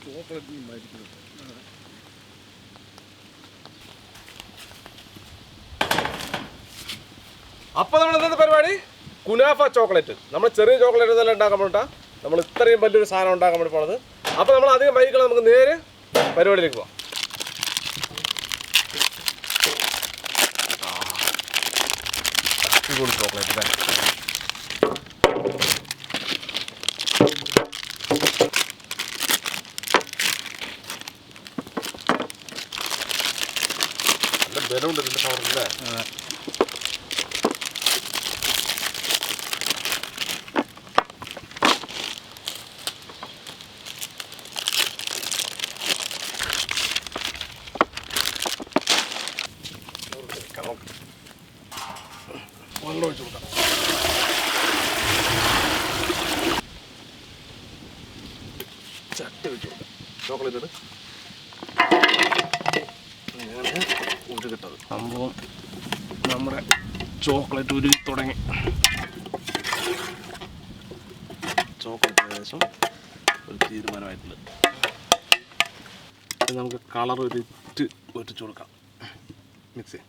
Chocolate മരിക്കുന്നത്. അപ്പോൾ നമ്മൾ ഇന്നത്തെ പരിപാടി കുനാഫ ചോക്ലേറ്റ്. നമ്മൾ ചെറിയ ചോക്ലേറ്റ് ഇതെല്ലാം ഉണ്ടാക്കാൻ വേണ്ടിട്ടാ നമ്മൾ ഇത്രയും വലിയൊരു സാധനം ഉണ്ടാക്കാൻ വേണ്ടി പോണത്. അപ്പോൾ നമ്മൾ അധികം വൈകിക്കണം, നമുക്ക് നേരെ പരിപാടിയിലേക്ക് പോവാം. അടിപൊളി ചോക്ലേറ്റ് അല്ലേ? നല്ല ബലമുണ്ട് ഇതിൻ്റെ പവറില്ലേ? വെള്ളം ഒഴിച്ചു കൊടുക്കാം. ചട്ടി വെച്ച് കൊടുക്കാം. ചോക്ലേറ്റ് ഇട്ട് ഊരി കിട്ടത് സംഭവം നമ്മുടെ ചോക്ലേറ്റ് ഉരുകി തുടങ്ങി. ചോക്ലേറ്റ് ഏകദേശം ഒരു തീരുമാനമായിട്ടുണ്ട്. നമുക്ക് കളർ ഒറ്റിച്ചു കൊടുക്കാം. മിക്സി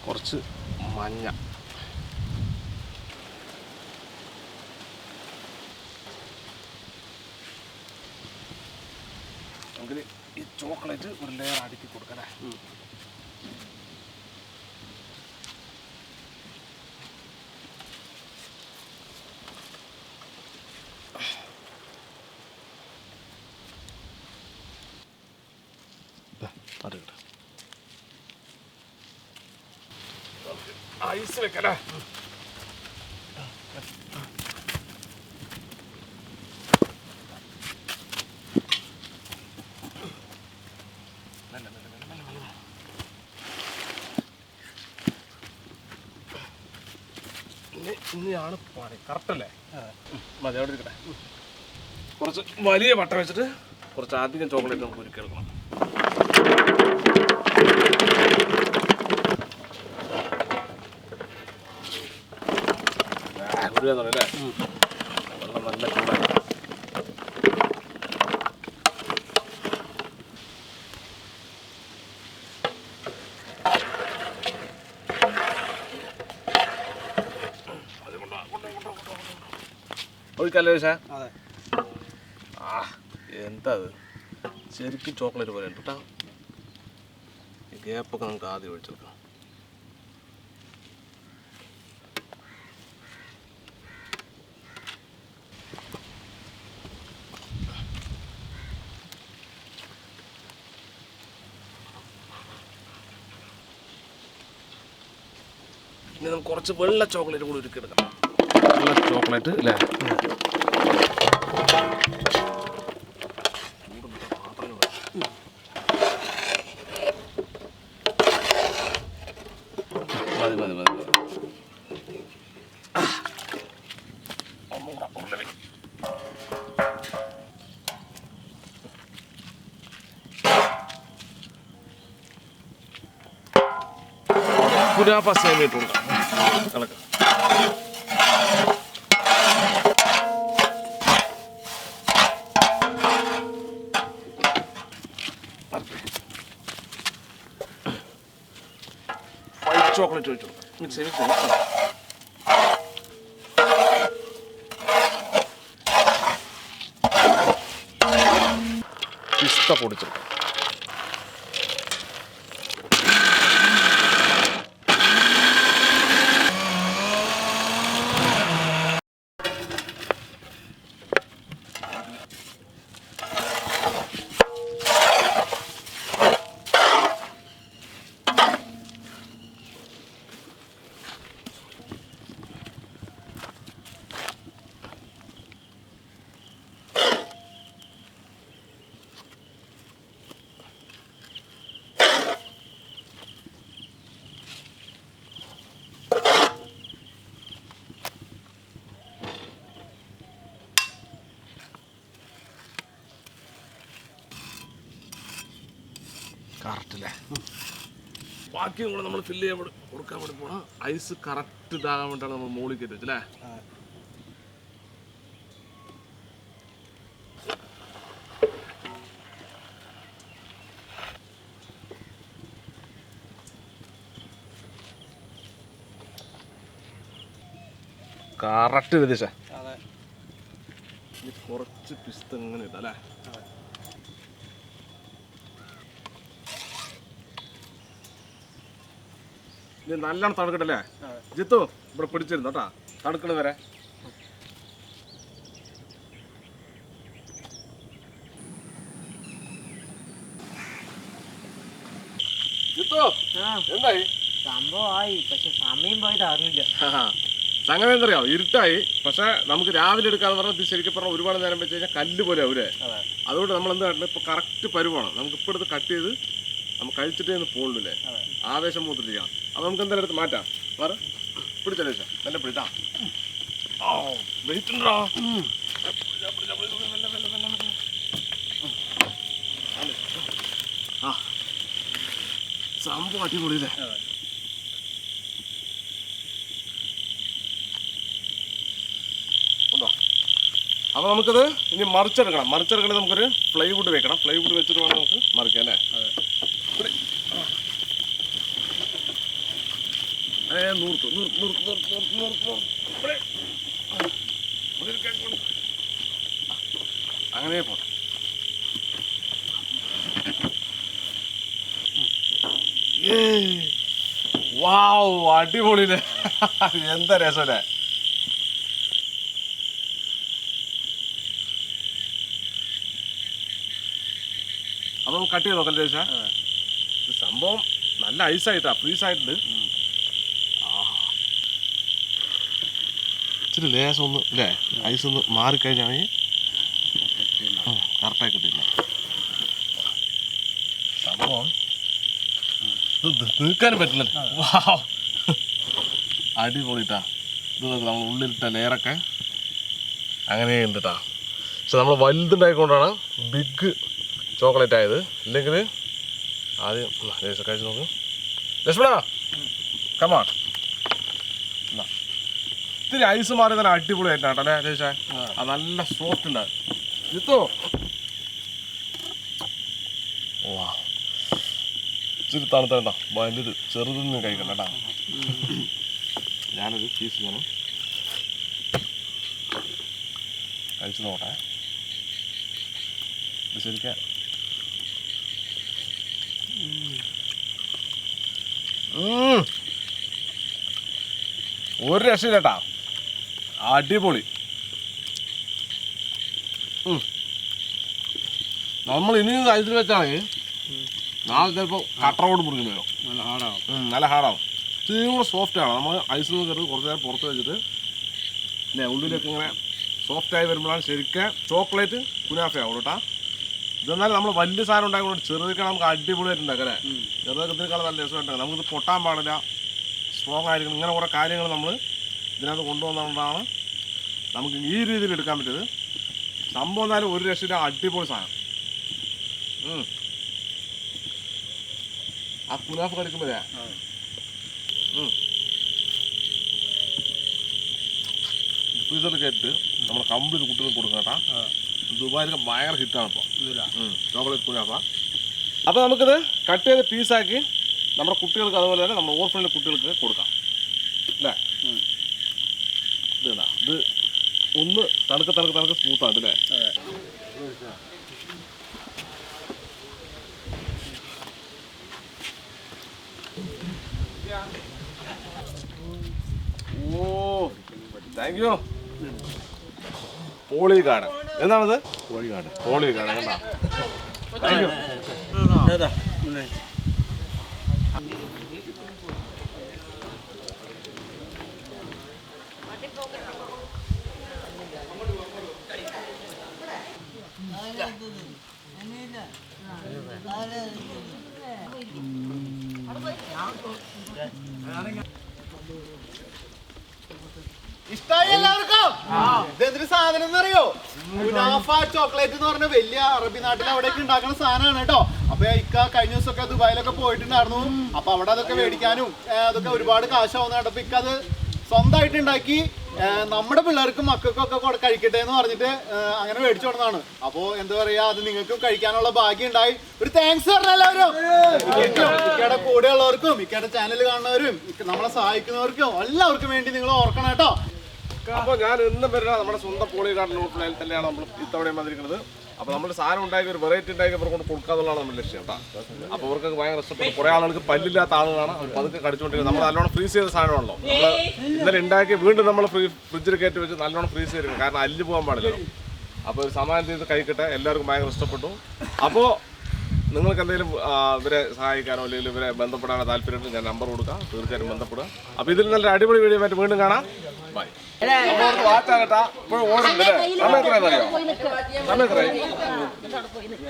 കുറച്ച് മഞ്ഞ, നമുക്ക് ഈ ചോക്ലേറ്റ് ഒരു ലെയർ അടുക്കി കൊടുക്കാം. അറിയട്ടെ, ഐസ് വെക്കല്ലേ? ഇനിയാണ് പണി. കറക്റ്റല്ലേ? മതി, അവിടെ ഇരിക്കട്ടെ. കുറച്ച് വലിയ വട്ട വെച്ചിട്ട് കുറച്ച് അധികം ചോക്ലേറ്റ് നമുക്ക് ഉരുക്കിയെടുക്കണം. ഉരുകാന്നല്ലേ? വെള്ളം നല്ല ചൂടാണ്. ഒഴിക്കല്ലേ പക്ഷേ? അതെ. എന്താ അത്, ശരിക്കും ചോക്ലേറ്റ് പോലെ ഉണ്ട് കേട്ടോ. ഈ ഗ്യാപ്പൊക്കെ നമുക്ക് ആദ്യം ഒഴിച്ചെടുക്കാം. ഇനി നമുക്ക് കുറച്ച് വെള്ള ചോക്ലേറ്റ് കൂടി ഉരുക്കിയെടുക്കാം. വെള്ള ചോക്ലേറ്റ് അല്ലേ? മതി മതി മതി. കുനാഫ സേമിയ ഇട്ട് കൊടുക്കാം. കളക്കാം. വൈറ്റ് ചോക്ലേറ്റ് ഒഴിച്ചു കൊടുക്കാം. മിക്സ് ചെയ്ത് പിസ്ത പൊടിച്ചെടുക്കാം. കറക്റ്റ് അല്ലേ? ബാക്കിയും കൂടെ നമ്മൾ ഫില്ല് ചെയ്യാൻ കൊടുക്കാൻ വേണ്ടി പോകണം. ഐസ് കറക്റ്റ് ഇതാകാൻ വേണ്ടിയിട്ടാണ് നമ്മൾ മുകളിൽ കയറ്റി വെച്ചല്ലേ? കറക്റ്റ് രതീഷ. കുറച്ച് പിസ്ത ഇങ്ങനെ ഇട്ടാ അല്ലേ? ഇത് നല്ലോണം തണുക്കട്ടല്ലേ ജിത്തു? ഇവിടെ പിടിച്ചിരുന്നു കേട്ടാ തണുക്കണ വരെ. ജിത്തു എന്തായി? സംഭവമായി, പക്ഷെ സമയം പോയത് അറിഞ്ഞില്ല. സംഗതി എന്തറിയോ, ഇരുട്ടായി. പക്ഷെ നമുക്ക് രാവിലെ എടുക്കാന്ന് പറഞ്ഞാൽ ശരിക്കും പറഞ്ഞാൽ ഒരുപാട് നേരം വെച്ച് കഴിഞ്ഞാൽ കല്ല് പോലെ ആവൂലേ. അതുകൊണ്ട് നമ്മൾ എന്ത് കാട്ടുന്നത്, ഇപ്പൊ കറക്റ്റ് പരുവാണ്. നമുക്ക് ഇപ്പൊ എടുത്ത് കട്ട് ചെയ്ത് നമുക്ക് കഴിച്ചിട്ടേ ഒന്ന് പോകുള്ളൂല്ലേ, ആവേശം മൂത്തിരിക്കണം. അപ്പൊ നമുക്ക് എന്തായാലും എടുത്ത് മാറ്റാം. വേറെ പിടിച്ചല്ലേ നല്ല പിടിച്ചാ. വെയിറ്റ് ഉണ്ടോ? ആ സംഭവം അടിപൊളിയില്ലേ? ഉണ്ടോ? അപ്പോൾ നമുക്കത് ഇനി മറിച്ചെടുക്കണം. മറിച്ചെടുക്കണമെങ്കിൽ നമുക്കൊരു പ്ലൈവുഡ് വെക്കണം. പ്ലൈവുഡ് വെച്ചിട്ട് വേണം നമുക്ക് മറിക്കാം അല്ലേ? അങ്ങനെ പോട്ടെ. വാവ്, അടിപൊളിയില്ലേ? എന്താ രസമല്ലേ? അപ്പൊ നമുക്ക് കട്ട് ചെയ്ത് നോക്കാം ചോദിച്ചാ. സംഭവം നല്ല ഐസായിട്ടാ, ഫ്രീസായിട്ടുണ്ട്. ഇച്ചിരി ലേശം ഒന്ന് അല്ലേ, ഐസ് ഒന്ന് മാറിക്കഴിഞ്ഞാണെങ്കിൽ കറക്റ്റായി കിട്ടില്ല സംഭവം. നീക്കാനും പറ്റില്ല. അടിപൊളിട്ടാ. ഇത് നമ്മൾ ഉള്ളിലിട്ട ലെയറൊക്കെ അങ്ങനെ ഉണ്ട് കേട്ടാ. പക്ഷെ നമ്മൾ വലുതുണ്ടായിക്കൊണ്ടാണ് ബിഗ് ചോക്ലേറ്റ് ആയത്. ഇല്ലെങ്കിൽ ആദ്യം കഴിച്ച് നോക്ക്. ലക്ഷ്മണ കമാ. ഇത്തിരി ഐസ് മാറി നല്ല അടിപൊളിയായിട്ടാണ് കേട്ടോ അല്ലേ ചേച്ചാ? അത് നല്ല സോഫ്റ്റ് ഉണ്ട്. ജിത്തോ വാ, ഇച്ചിരി തണുത്തണ്ട വലുത്, ചെറുതൊന്നും കഴിക്കണ്ട കേട്ടാ. ഞാനൊരു പീസ് ഞാൻ കഴിച്ചു നോക്കട്ടെ. ഇത് ശരിക്കും ഒരു രക്ഷയില്ല കേട്ടാ, അടിപൊളി. നമ്മൾ ഇനിയും ഐസിൽ വെച്ചാണെങ്കിൽ നാളെ ചിലപ്പോൾ കട്ടറോട് മുറിഞ്ഞു വരും. നല്ല ഹാർഡാവും. നല്ല ഹാർഡാവും. ഇച്ചിരി കൂടെ സോഫ്റ്റ് ആണ്. നമ്മൾ ഐസിൽ നിന്ന് കയറി കുറച്ച് നേരം പുറത്ത് വെച്ചിട്ട് അല്ലേ ഉള്ളിലൊക്കെ ഇങ്ങനെ സോഫ്റ്റായി വരുമ്പോഴാണ് ശരിക്കും ചോക്ലേറ്റ് കുനാഫയാവും കേട്ടാ. ഇതെന്നാലും നമ്മൾ വലിയ സാധനം ഉണ്ടാക്കുമ്പോൾ ചെറുതൊക്കെ നമുക്ക് അടിപൊളിയായിട്ട് ഉണ്ടാക്കാം അല്ലേ? ചെറുതൊക്കെ ഇതിനേക്കാളും നല്ല രസമായിട്ടുണ്ടാകും. നമുക്കിത് പൊട്ടാൻ പാടില്ല, സ്ട്രോങ് ആയിരിക്കണം. ഇങ്ങനെ കുറേ കാര്യങ്ങൾ നമ്മൾ ഇതിനകത്ത് കൊണ്ടുവന്നുകൊണ്ടാണ് നമുക്ക് ഈ രീതിയിൽ എടുക്കാൻ പറ്റിയത്. സംഭവം എന്നാലും ഒരു രക്ഷയില്ല, അടിപൊളി സാധനം. ആ കുനാഫ് കടിക്കുമ്പോഴേ ഫ്രീസറിൽ കയറ്റിട്ട് നമ്മൾ കംപ്ലീറ്റ് കുട്ടികൾക്ക് കൊടുക്കാം കേട്ടാ. ദുബായിലൊക്കെ ഭയങ്കര ഹിറ്റാണ് ഇപ്പോൾ ചോക്ലേറ്റ് കുനാഫ. അപ്പോൾ നമുക്കിത് കട്ട് ചെയ്ത് പീസാക്കി നമ്മുടെ കുട്ടികൾക്ക് അതുപോലെ തന്നെ നമ്മുടെ ഓർഫണിലെ കുട്ടികൾക്ക് കൊടുക്കാം അല്ലേ? ഇതാ ഇത് ഒന്ന് തണുക്ക് സ്മൂത്താണ് അല്ലേ? ഓ താങ്ക് യു. പോളിഗാർഡൻ എന്താണത്? പോളിഗാർഡൻ കണ്ടാ. Thank you. ഇഷ്ടമായി എല്ലാവർക്കും? ഇതെന്തൊരു സാധനം എന്നറിയോ? കുനാഫ ചോക്ലേറ്റ് എന്ന് പറഞ്ഞ വലിയ അറബി നാട്ടിൽ അവിടേക്ക് ഉണ്ടാക്കുന്ന സാധനമാണ് കേട്ടോ. അപ്പൊ ഇക്ക കഴിഞ്ഞ ദിവസമൊക്കെ ദുബായിലൊക്കെ പോയിട്ടുണ്ടായിരുന്നു. അപ്പൊ അവിടെ അതൊക്കെ മേടിക്കാനും അതൊക്കെ ഒരുപാട് കാശാവുന്ന കേട്ടപ്പോ ഇക്ക അത് സ്വന്തമായിട്ട് ഉണ്ടാക്കി നമ്മുടെ പിള്ളേർക്കും മക്കൾക്കും ഒക്കെ കഴിക്കട്ടെ എന്ന് പറഞ്ഞിട്ട് അങ്ങനെ മേടിച്ചു കൊടുക്കുന്നതാണ്. അപ്പോ എന്താ പറയാ, അത് നിങ്ങൾക്കും കഴിക്കാനുള്ള ഭാഗ്യം ഉണ്ടായി. ഒരു താങ്ക്സ് പറഞ്ഞ എല്ലാവരും. ഇക്കയുടെ കൂടെ ഉള്ളവർക്കും ഇക്കയുടെ ചാനൽ കാണുന്നവരും നമ്മളെ സഹായിക്കുന്നവർക്കും എല്ലാവർക്കും വേണ്ടി നിങ്ങൾ ഓർക്കണം കേട്ടോ. അപ്പോൾ ഞാൻ ഇന്നും വരുന്ന നമ്മുടെ സ്വന്തം പോളികാർഡ് ഹോട്ടലിൽ തന്നെയാണ് നമ്മൾ ഇത്തവണയും വന്നിരിക്കുന്നത്. അപ്പോൾ നമ്മൾ സാധനം ഉണ്ടാക്കി ഒരു വെറൈറ്റി ഉണ്ടാക്കി അവർക്ക് കൊണ്ട് കൊടുക്കാന്നുള്ളതാണ് നമ്മുടെ ലക്ഷ്യം കേട്ടോ. അപ്പോൾ അവർക്ക് ഭയങ്കര ഇഷ്ടപ്പെട്ടു. കുറേ ആളുകൾക്ക് പല്ലില്ലാത്ത ആളുകളാണ്, അവർ പതുക്കെ കടിച്ചുകൊണ്ടിരിക്കുന്നത്. നമ്മൾ നല്ലോണം ഫ്രീസ് ചെയ്ത സാധനമാണല്ലോ. നമ്മൾ ഇന്നലെ ഉണ്ടാക്കി വീണ്ടും നമ്മൾ ഫ്രിഡ്ജിൽ കയറ്റി വെച്ച് നല്ലോണം ഫ്രീസ് ചെയ്തിരിക്കണം, കാരണം അല്ല് പോകാൻ പാടില്ലല്ലോ. അപ്പോൾ ഒരു സമാധാനം ചെയ്ത് കഴിക്കട്ടെ. എല്ലാവർക്കും ഭയങ്കര ഇഷ്ടപ്പെട്ടു. അപ്പോൾ നിങ്ങൾക്ക് എന്തെങ്കിലും ഇവരെ സഹായിക്കാനോ അല്ലെങ്കിൽ ഇവരെ ബന്ധപ്പെടാനോ താല്പര്യമുണ്ടെങ്കിൽ ഞാൻ നമ്പർ കൊടുക്കാം, തീർച്ചയായിട്ടും ബന്ധപ്പെടുക. അപ്പോൾ ഇതിൽ നല്ല അടിപൊളി വീഡിയോ ആയിട്ട് വീണ്ടും കാണാം. ബൈ. വാച്ചാകട്ടാ ഇപ്പോഴും ഓടുന്നില്ലേ? സമയം എത്രയാണെന്നറിയോ?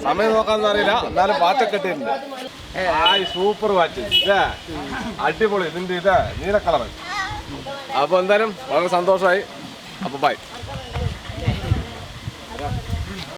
സമയം നോക്കാന്ന് അറിയില്ല, എന്നാലും വാച്ചൊക്കെ ഇട്ടിട്ടുണ്ട്. സൂപ്പർ വാച്ച് ഇല്ലേ, അടിപൊളി. ഇതിന്റെ ഇത് നീല കളർ. അപ്പോൾ എന്തായാലും വളരെ സന്തോഷമായി. അപ്പോൾ ബൈ.